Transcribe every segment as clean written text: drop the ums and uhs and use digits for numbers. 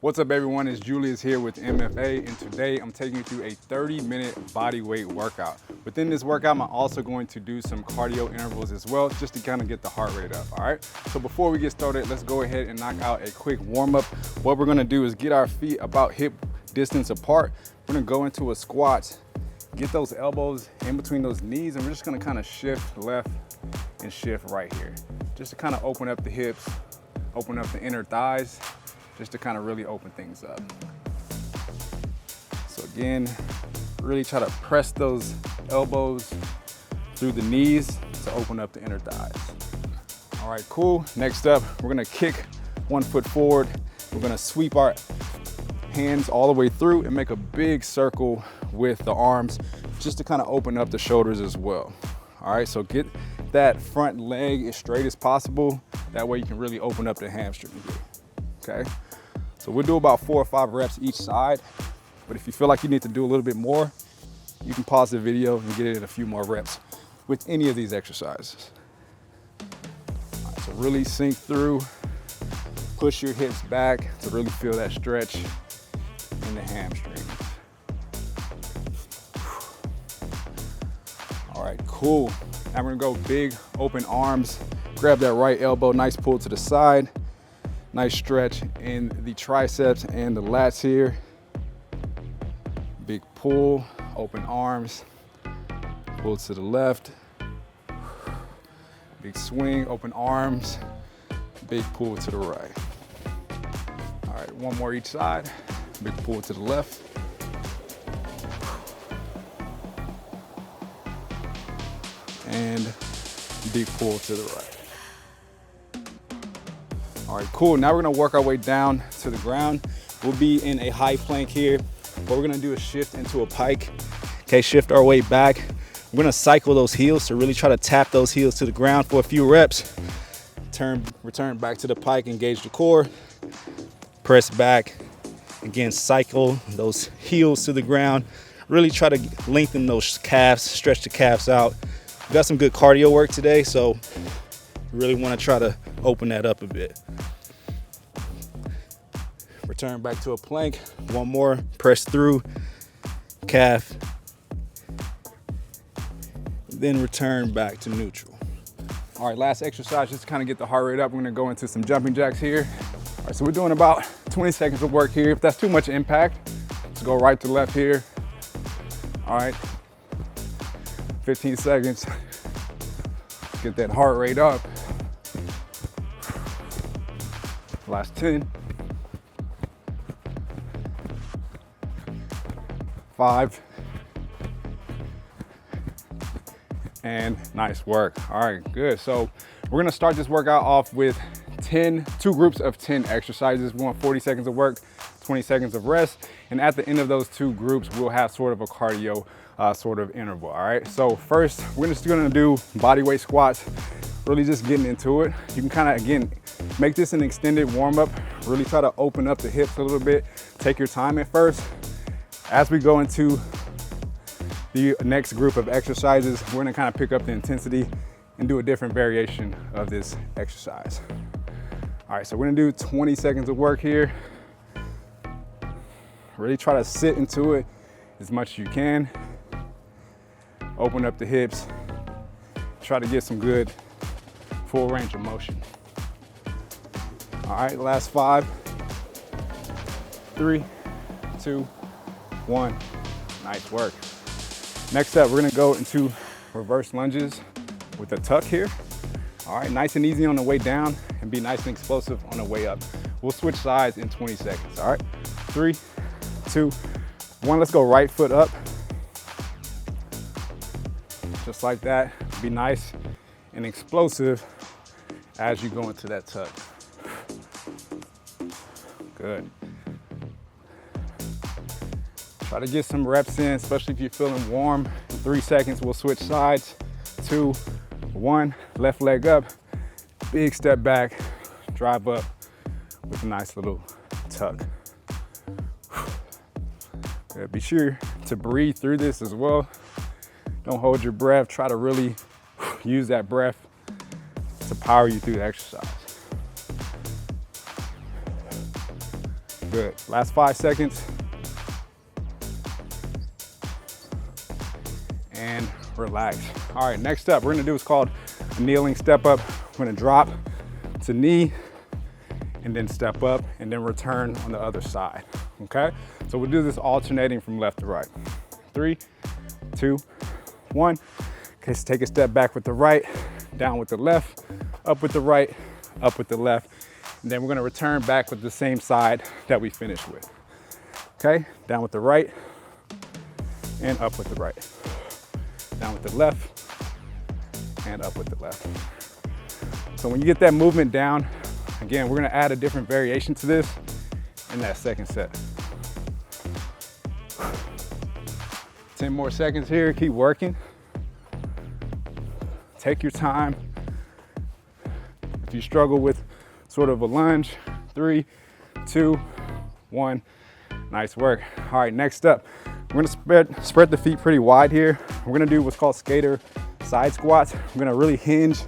What's up everyone, it's Julius here with MFA, and today I'm taking you through a 30-minute body weight workout. Within this workout, I'm also going to do some cardio intervals as well, just to kind of get the heart rate up, all right? So before we get started, let's go ahead and knock out a quick warm up. What we're gonna do is get our feet about hip distance apart. We're gonna go into a squat, get those elbows in between those knees, and we're just gonna kind of shift left and shift right here. Just to kind of open up the hips, open up the inner thighs, just to kind of really open things up. So again, really try to press those elbows through the knees to open up the inner thighs. All right, cool. Next up, we're gonna kick one foot forward. We're gonna sweep our hands all the way through and make a big circle with the arms, just to kind of open up the shoulders as well. All right, so get that front leg as straight as possible. That way you can really open up the hamstring here. Okay, so we'll do about 4 or 5 reps each side, but if you feel like you need to do a little bit more, you can pause the video and get in a few more reps with any of these exercises. All right, so really sink through, push your hips back to really feel that stretch in the hamstrings. All right, cool. Now we're gonna go big open arms, grab that right elbow, nice pull to the side. Nice stretch in the triceps and the lats here. Big pull, open arms, pull to the left. Big swing, open arms, big pull to the right. All right, one more each side. Big pull to the left. And big pull to the right. All right, cool. Now we're gonna work our way down to the ground. We'll be in a high plank here. What we're gonna do is shift into a pike. Okay, shift our way back. We're gonna cycle those heels, so really try to tap those heels to the ground for a few reps. Return back to the pike, engage the core. Press back. Again, cycle those heels to the ground. Really try to lengthen those calves, stretch the calves out. We got some good cardio work today, so really wanna try to open that up a bit. Return back to a plank. One more, press through, calf. Then return back to neutral. All right, last exercise, just to kind of get the heart rate up. We're gonna go into some jumping jacks here. All right, so we're doing about 20 seconds of work here. If that's too much impact, let's go right to left here. All right, 15 seconds. Get that heart rate up. Last 10. 5. And nice work. All right, good. So we're gonna start this workout off with two groups of 10 exercises. We want 40 seconds of work, 20 seconds of rest. And at the end of those 2 groups, we'll have sort of a cardio sort of interval, all right? So first, we're just gonna do body weight squats, really just getting into it. You can kind of, again, make this an extended warm up. Really try to open up the hips a little bit. Take your time at first. As we go into the next group of exercises, we're gonna kind of pick up the intensity and do a different variation of this exercise. All right, so we're gonna do 20 seconds of work here. Really try to sit into it as much as you can. Open up the hips. Try to get some good full range of motion. All right, last 5, 3, 2, 1. Nice work. Next up, we're gonna go into reverse lunges with a tuck here. All right, nice and easy on the way down and be nice and explosive on the way up. We'll switch sides in 20 seconds, all right? 3, 2, 1, let's go right foot up. Just like that, be nice and explosive as you go into that tuck. Good. Try to get some reps in, especially if you're feeling warm. In 3 seconds, we'll switch sides. 2, 1, left leg up, big step back, drive up with a nice little tuck. Be sure to breathe through this as well. Don't hold your breath. Try to really use that breath to power you through the exercise. Good. Last 5 seconds. And relax. All right, next up, we're gonna do what's called a kneeling step up. We're gonna drop to knee and then step up and then return on the other side, okay? So we'll do this alternating from left to right. 3, 2, 1. Okay, so take a step back with the right, down with the left, up with the right, up with the left. And then we're gonna return back with the same side that we finished with. Okay, down with the right and up with the right. Down with the left and up with the left. So when you get that movement down, again, we're gonna add a different variation to this in that second set. 10 more seconds here, keep working. Take your time. If you struggle with sort of a lunge, 3, 2, 1. Nice work. All right, next up, we're gonna spread the feet pretty wide here. We're gonna do what's called skater side squats. We're gonna really hinge,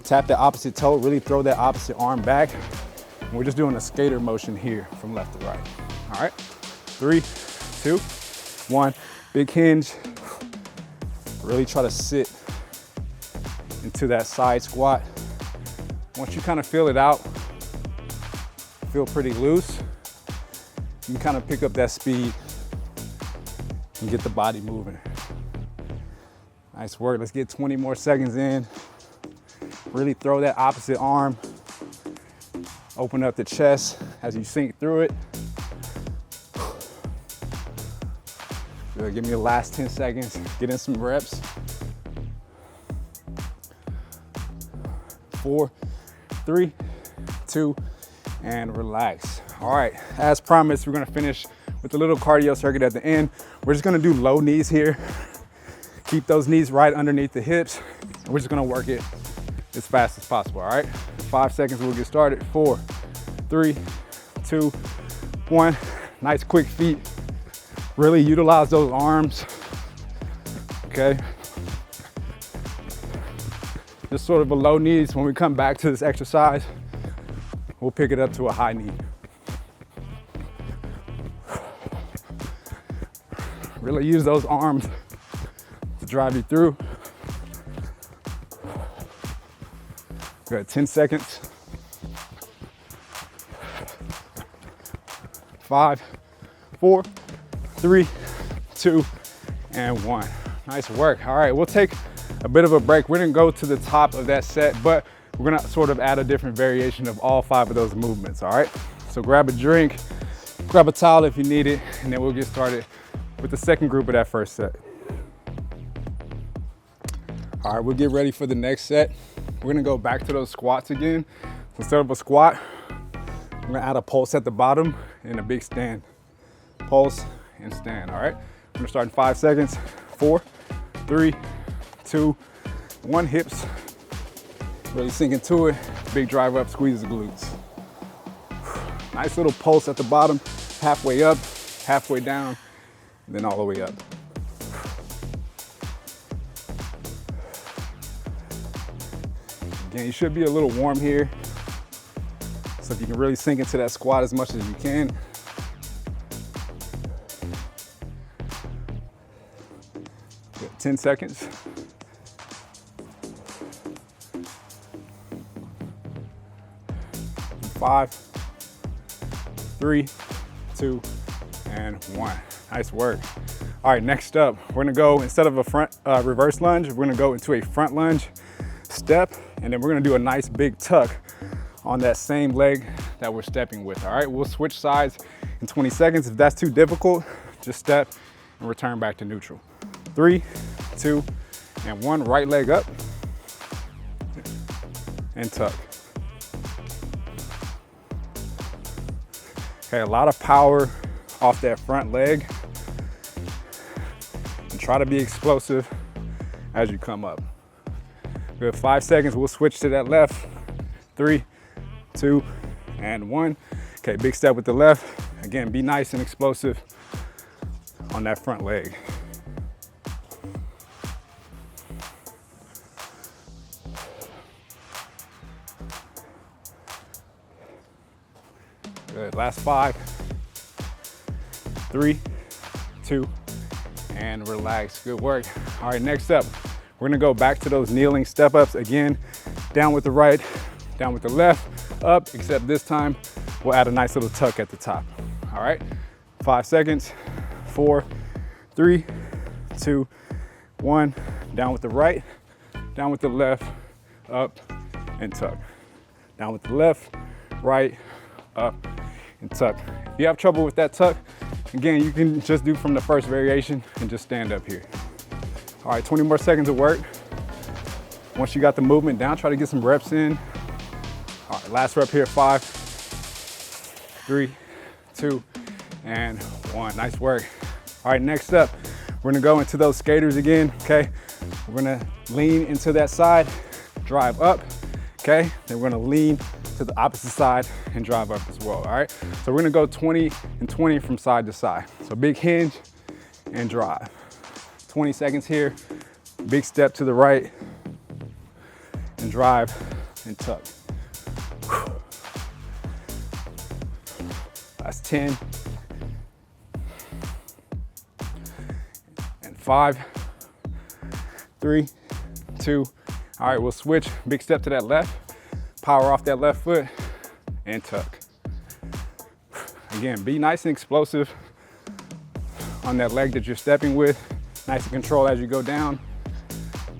tap the opposite toe, really throw that opposite arm back. And we're just doing a skater motion here from left to right. All right, 3, 2, 1. Big hinge. Really try to sit into that side squat. Once you kind of feel it out, feel pretty loose, you can kind of pick up that speed and get the body moving. Nice work. Let's get 20 more seconds in. Really throw that opposite arm. Open up the chest as you sink through it. Good. Give me the last 10 seconds. Get in some reps. 4, 3, 2, and relax. All right, as promised, we're gonna finish with a little cardio circuit at the end. We're just gonna do low knees here. Keep those knees right underneath the hips. And we're just gonna work it as fast as possible, all right? 5 seconds, we'll get started. 4, 3, 2, 1. Nice quick feet. Really utilize those arms, okay? Just sort of a low knees. When we come back to this exercise, we'll pick it up to a high knee. Really use those arms to drive you through. Good, 10 seconds. 5, 4, 3, 2, and 1. Nice work. All right, we'll take a bit of a break. We're gonna go to the top of that set, but we're gonna sort of add a different variation of all 5 of those movements, all right? So grab a drink, grab a towel if you need it, and then we'll get started with the second group of that first set. All right, we'll get ready for the next set. We're gonna go back to those squats again. Instead of a squat, we're gonna add a pulse at the bottom and a big stand. Pulse and stand, all right? We're gonna start in 5 seconds. 4, 3, 2, 1. Hips. Really sink into it. Big drive up, squeeze the glutes. Nice little pulse at the bottom, halfway up, halfway down, and then all the way up. Again, you should be a little warm here. So if you can really sink into that squat as much as you can. Good, 10 seconds. 5, 3, 2, and 1. Nice work. All right, next up, we're gonna go, instead of a front reverse lunge, we're gonna go into a front lunge step, and then we're gonna do a nice big tuck on that same leg that we're stepping with, all right? We'll switch sides in 20 seconds. If that's too difficult, just step and return back to neutral. 3, 2, and 1. Right leg up and tuck. Okay, a lot of power off that front leg. And try to be explosive as you come up. Good, 5 seconds, we'll switch to that left. 3, 2, and 1. Okay, big step with the left. Again, be nice and explosive on that front leg. Good, last 5, 3, 2, and relax. Good work. All right, next up, we're gonna go back to those kneeling step ups again. Down with the right, down with the left, up, except this time we'll add a nice little tuck at the top. All right, 5 seconds. 4, 3, 2, 1. Down with the right, down with the left, up, and tuck. Down with the left, right, up, and tuck. If you have trouble with that tuck, again, you can just do from the first variation and just stand up here. All right, 20 more seconds of work. Once you got the movement down, try to get some reps in. All right, last rep here, 5, 3, 2, and 1. Nice work. All right, next up, we're gonna go into those skaters again, okay? We're gonna lean into that side, drive up, okay? Then we're gonna lean to the opposite side and drive up as well, all right? So we're gonna go 20 and 20 from side to side. So big hinge and drive. 20 seconds here, big step to the right and drive and tuck. That's 10. And 5, 3, 2. All right, we'll switch. Big step to that left. Power off that left foot and tuck. Again, be nice and explosive on that leg that you're stepping with. Nice and control as you go down.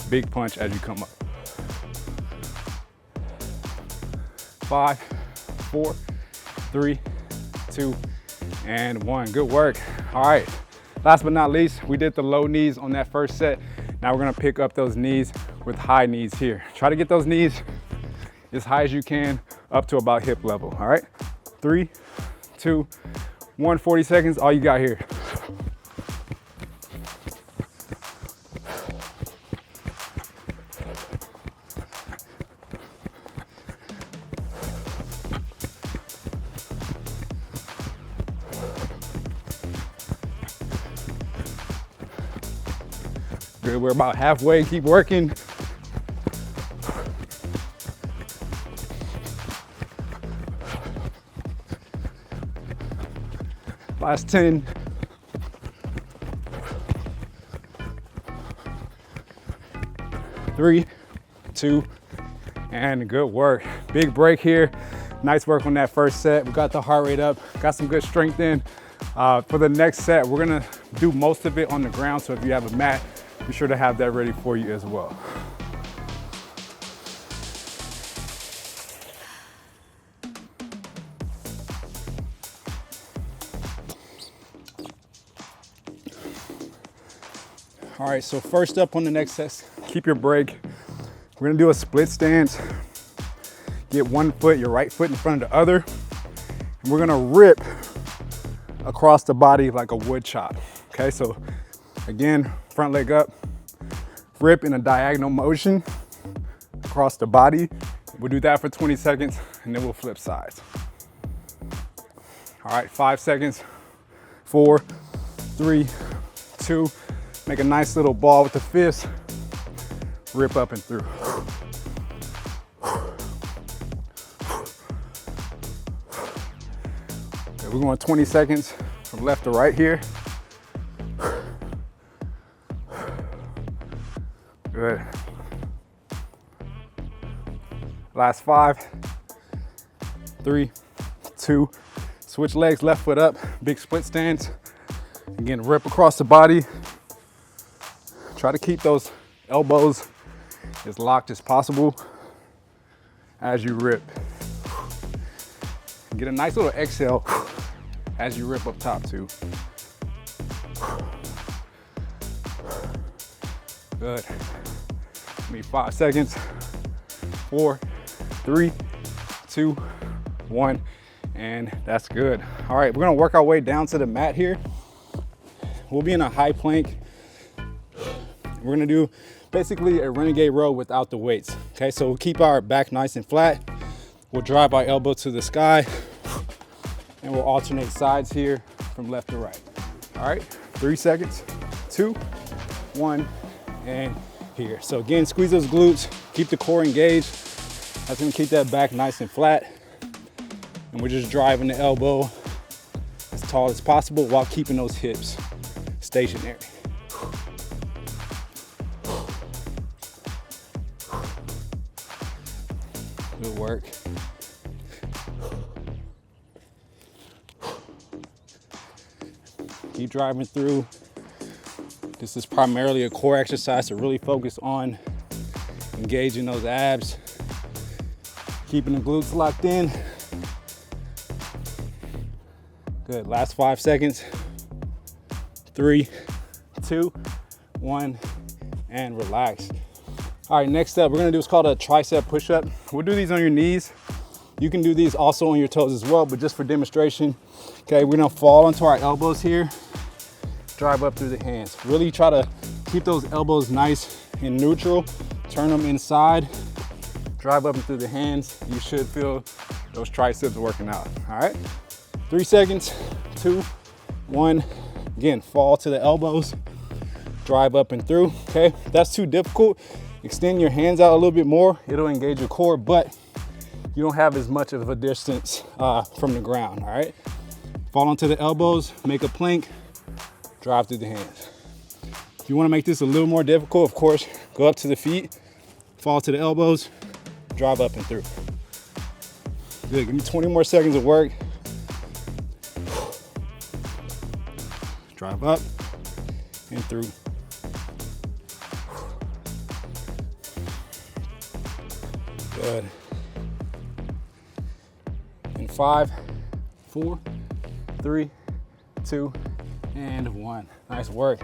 Big punch as you come up. 5, 4, 3, 2, and 1. Good work. All right, last but not least, we did the low knees on that first set. Now we're gonna pick up those knees with high knees here. Try to get those knees as high as you can, up to about hip level, all right? 3, 2, 1, 40 seconds, all you got here. Good, we're about halfway, keep working. Last 10. 3, 2, and good work. Big break here. Nice work on that first set. We got the heart rate up, got some good strength in. For the next set, we're gonna do most of it on the ground, so if you have a mat, be sure to have that ready for you as well. All right, so first up on the next set, keep your break. We're gonna do a split stance. Get one foot, your right foot in front of the other, and we're gonna rip across the body like a wood chop. Okay, so again, front leg up, rip in a diagonal motion across the body. We'll do that for 20 seconds and then we'll flip sides. All right, 5 seconds, 4, 3, 2. Make a nice little ball with the fist, rip up and through. Okay, we're going 20 seconds from left to right here. Good. Last 5, 3, 2. Switch legs, left foot up, big split stance. Again, rip across the body. Try to keep those elbows as locked as possible as you rip. Get a nice little exhale as you rip up top too. Good. Give me 5 seconds. 4, 3, 2, 1, and that's good. All right, we're gonna work our way down to the mat here. We'll be in a high plank. We're gonna do basically a renegade row without the weights. Okay, so we'll keep our back nice and flat. We'll drive our elbow to the sky, and we'll alternate sides here from left to right. All right, 3 seconds, 2, 1, and here. So again, squeeze those glutes, keep the core engaged. That's gonna keep that back nice and flat. And we're just driving the elbow as tall as possible while keeping those hips stationary. Good work. Keep driving through. This is primarily a core exercise to really focus on engaging those abs, keeping the glutes locked in. Good, last 5 seconds. 3, 2, 1, and relax. All right, next up, we're gonna do what's called a tricep push up. We'll do these on your knees. You can do these also on your toes as well, but just for demonstration. Okay, we're gonna fall onto our elbows here, drive up through the hands. Really try to keep those elbows nice and neutral. Turn them inside, drive up and through the hands. You should feel those triceps working out, all right? 3 seconds, 2, 1. Again, fall to the elbows, drive up and through, okay? If that's too difficult, extend your hands out a little bit more. It'll engage your core, but you don't have as much of a distance from the ground, all right? Fall onto the elbows, make a plank, drive through the hands. If you wanna make this a little more difficult, of course, go up to the feet, fall to the elbows, drive up and through. Good, give me 20 more seconds of work. Drive up and through. Good. In 5, 4, 3, 2, and 1. Nice work.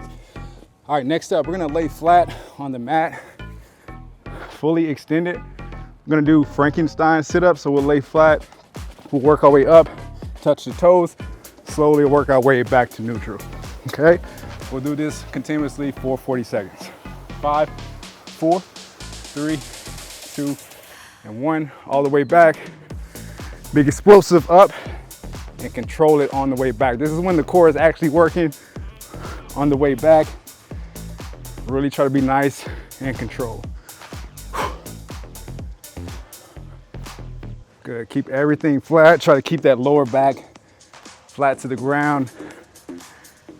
All right, next up, we're gonna lay flat on the mat, fully extended. We're gonna do Frankenstein sit-ups, so we'll lay flat. We'll work our way up, touch the toes, slowly work our way back to neutral. Okay, we'll do this continuously for 40 seconds. 5, 4, 3, 2, and 1. All the way back. Big explosive up and control it on the way back. This is when the core is actually working on the way back. Really try to be nice and control. Good, keep everything flat. Try to keep that lower back flat to the ground.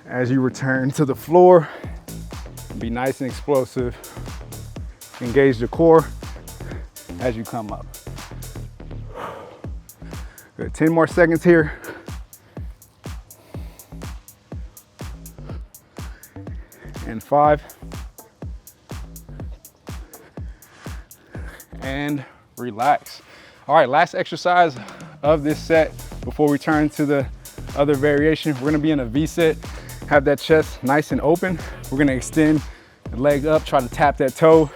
As you return to the floor, be nice and explosive. Engage the core as you come up. Good, 10 more seconds here. And 5. And relax. All right, last exercise of this set before we turn to the other variation. We're gonna be in a V sit. Have that chest nice and open. We're gonna extend the leg up, try to tap that toe,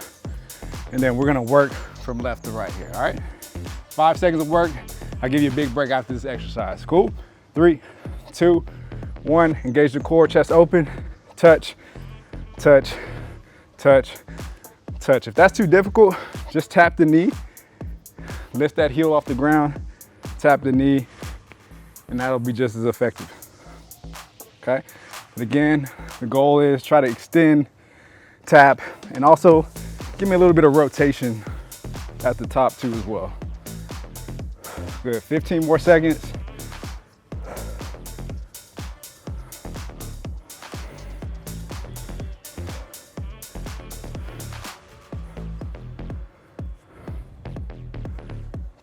and then we're gonna work from left to right here, all right? 5 seconds of work. I'll give you a big break after this exercise. Cool? 3, 2, 1. Engage the core, chest open, touch, touch, touch, touch. If that's too difficult, just tap the knee, lift that heel off the ground, tap the knee, and that'll be just as effective, okay? But again, the goal is try to extend, tap, and also give me a little bit of rotation at the top too as well. Good, 15 more seconds.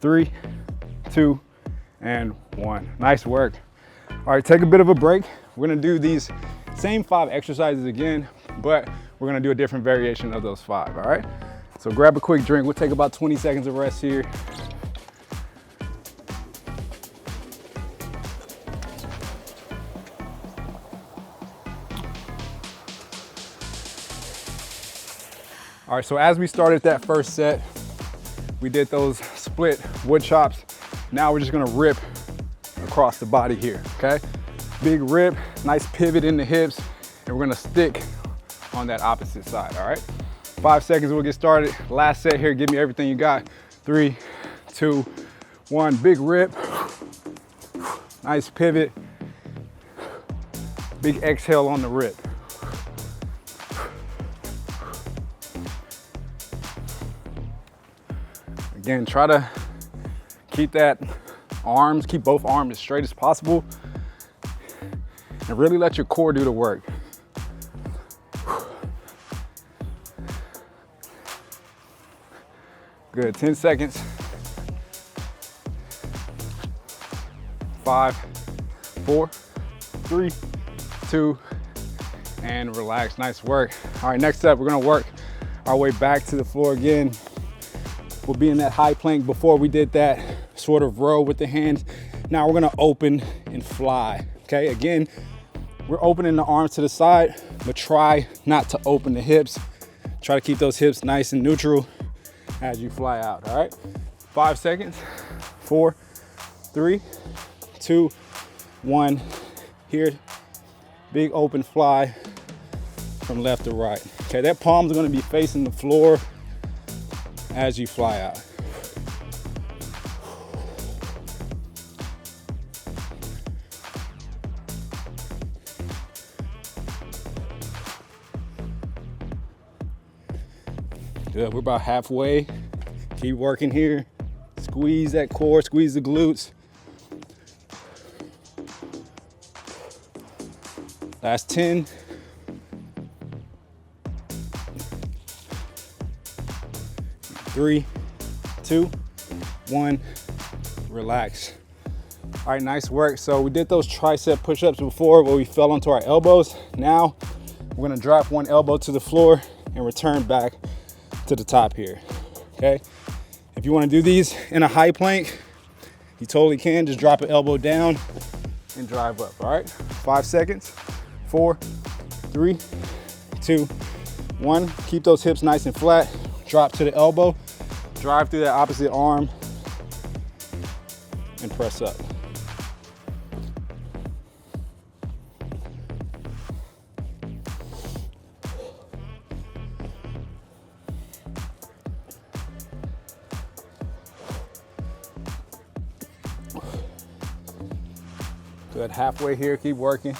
Three, 2, and 1. Nice work. All right, take a bit of a break. We're gonna do these same 5 exercises again, but we're gonna do a different variation of those 5, all right? So grab a quick drink. We'll take about 20 seconds of rest here. All right, so as we started that first set, we did those split wood chops. Now we're just gonna rip across the body here, okay? Big rip, nice pivot in the hips, and we're gonna stick on that opposite side, all right? 5 seconds, we'll get started. Last set here, give me everything you got. 3, 2, 1, big rip. Nice pivot. Big exhale on the rip. Again, try to keep that keep both arms as straight as possible. and really let your core do the work. Good, 10 seconds. 5, 4, 3, 2, and relax. Nice work. All right, next up, we're gonna work our way back to the floor again. We'll be in that high plank. Before we did that sort of row with the hands. Now we're gonna open and fly, okay? Again, we're opening the arms to the side, but try not to open the hips. Try to keep those hips nice and neutral as you fly out, all right? 5 seconds, 4, 3, 2, 1. Here, big open fly from left to right. Okay, that palms are gonna be facing the floor as you fly out. Good, we're about halfway. Keep working here. Squeeze that core, squeeze the glutes. Last 10. 3, 2, 1, relax. All right, nice work. So we did those tricep push-ups before where we fell onto our elbows. Now we're gonna drop one elbow to the floor and return back to the top here, okay? If you wanna do these in a high plank, you totally can. Just drop an elbow down and drive up, all right? 5 seconds, 4, 3, 2, 1. Keep those hips nice and flat. Drop to the elbow, drive through that opposite arm, and press up. Good, halfway here, keep working.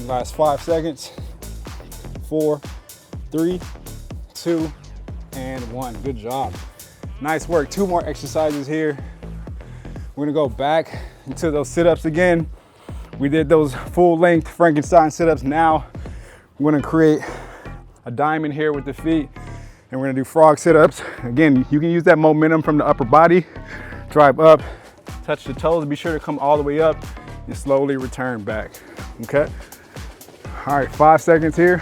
Last 5 seconds. 4, 3, 2, and 1. Good job. Nice work. 2 more exercises here. We're gonna go back into those sit-ups again. We did those full-length Frankenstein sit-ups. Now we're gonna create a diamond here with the feet, and we're gonna do frog sit-ups. Again, you can use that momentum from the upper body. Drive up, touch the toes. Be sure to come all the way up and slowly return back, okay? All right, 5 seconds here.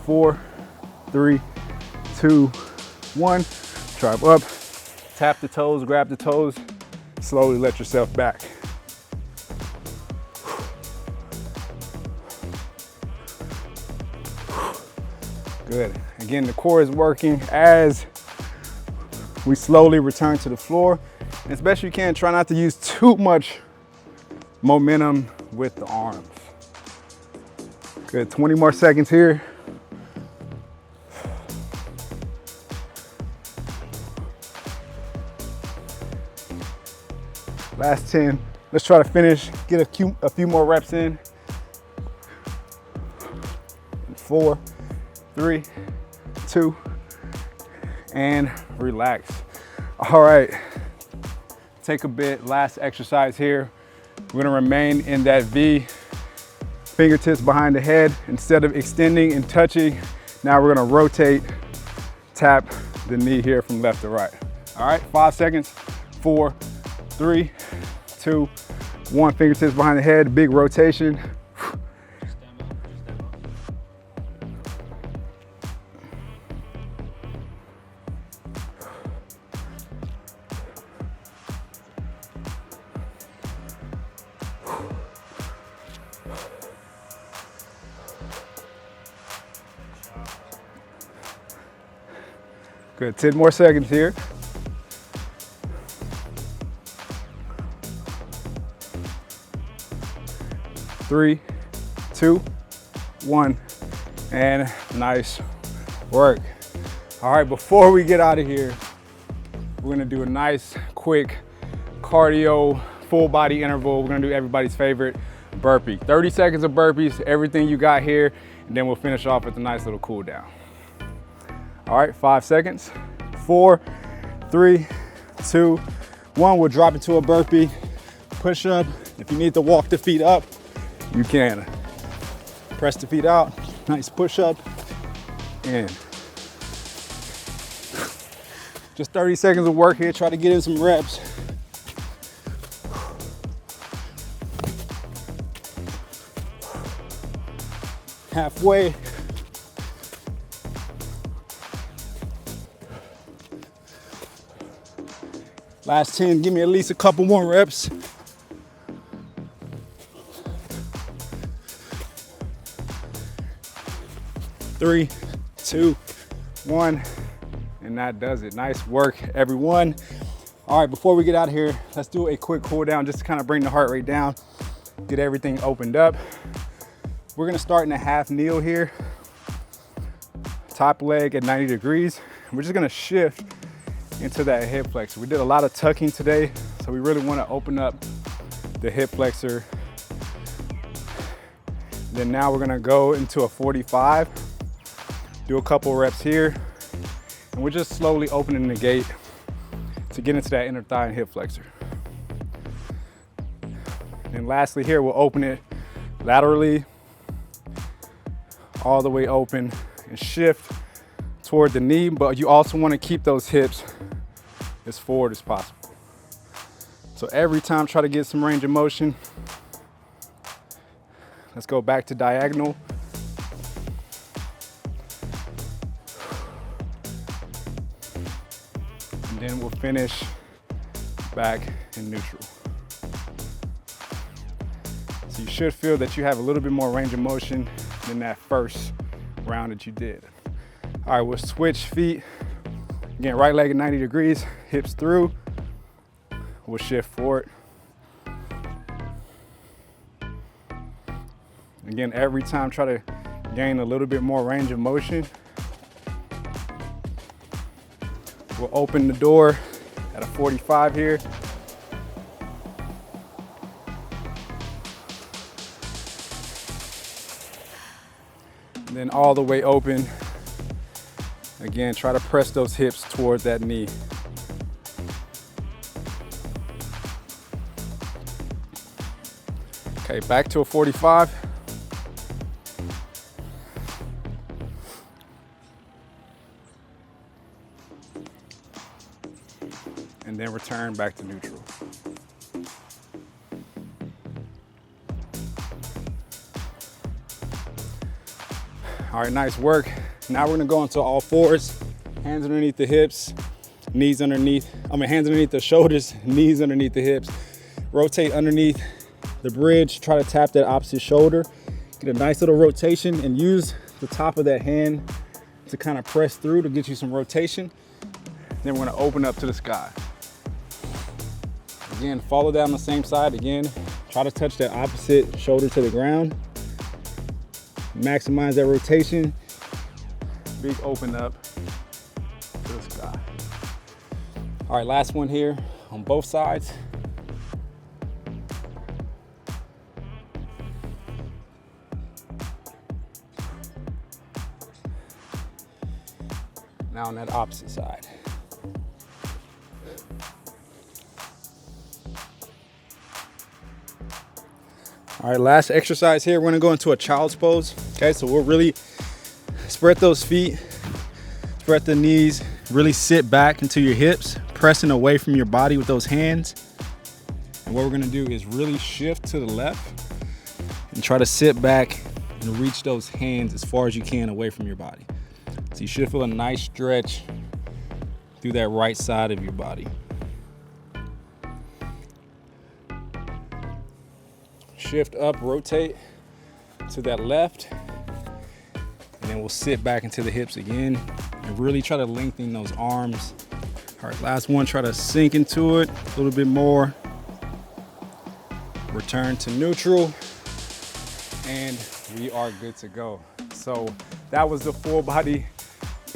4, 3, 2, 1. Drive up, tap the toes, grab the toes, slowly let yourself back. Good. Again, the core is working as we slowly return to the floor. And as best you can, try not to use too much momentum with the arms. Good, 20 more seconds here. Last 10. Let's try to finish, get a few more reps in. 4, 3, 2, and relax. All right, take a bit, last exercise here. We're gonna remain in that V, fingertips behind the head. Instead of extending and touching, now we're gonna rotate, tap the knee here from left to right. All right, 5 seconds, 4, 3, 2, 1, fingertips behind the head, big rotation. Good, 10 more seconds here. Three, 2, 1, and nice work. All right, before we get out of here, we're gonna do a nice, quick cardio, full body interval. We're gonna do everybody's favorite burpee. 30 seconds of burpees, everything you got here. and then we'll finish off with a nice little cool down. All right, 5 seconds. 4, 3, 2, 1. We'll drop into a burpee push up. If you need to walk the feet up, you can. Press the feet out, nice push up, and just 30 seconds of work here. Try to get in some reps. Halfway. Last 10, give me at least a couple more reps. Three, 2, 1, and that does it. Nice work, everyone. All right, before we get out of here, let's do a quick cool down just to kind of bring the heart rate down, get everything opened up. We're gonna start in a half kneel here. Top leg at 90 degrees. We're just gonna shift into that hip flexor. We did a lot of tucking today, so we really wanna open up the hip flexor. Then now we're gonna go into a 45, do a couple reps here, and we're just slowly opening the gate to get into that inner thigh and hip flexor. And lastly here, we'll open it laterally, all the way open, and shift toward the knee, but you also wanna keep those hips as forward as possible. So every time, try to get some range of motion. Let's go back to diagonal. And then we'll finish back in neutral. So you should feel that you have a little bit more range of motion than that first round that you did. All right, we'll switch feet. Again, right leg at 90 degrees, hips through. We'll shift forward. Again, every time try to gain a little bit more range of motion. We'll open the door at a 45 here. And then all the way open. Again, try to press those hips towards that knee. Okay, back to a 45. And then return back to neutral. All right, nice work. Now we're gonna go into all fours, hands underneath the hips, hands underneath the shoulders, knees underneath the hips. Rotate underneath the bridge, try to tap that opposite shoulder. Get a nice little rotation and use the top of that hand to kind of press through to get you some rotation. Then we're gonna open up to the sky. Again, follow that on the same side. Again, try to touch that opposite shoulder to the ground. Maximize that rotation. Big open up to the sky. All right, last one here on both sides. Now on that opposite side. All right, last exercise here. We're gonna go into a child's pose. Okay, so we'll really spread those feet, spread the knees, really sit back into your hips, pressing away from your body with those hands. And what we're gonna do is really shift to the left and try to sit back and reach those hands as far as you can away from your body. So you should feel a nice stretch through that right side of your body. Shift up, rotate to that left, and then we'll sit back into the hips again and really try to lengthen those arms. All right, last one, try to sink into it a little bit more. Return to neutral, and we are good to go. So that was the full body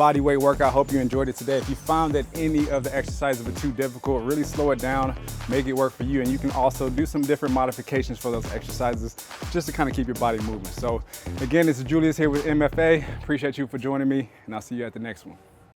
body weight workout. Hope you enjoyed it today. If you found that any of the exercises were too difficult, really slow it down, make it work for you. And you can also do some different modifications for those exercises just to kind of keep your body moving. So again, this is Julius here with MFA. Appreciate you for joining me, and I'll see you at the next one.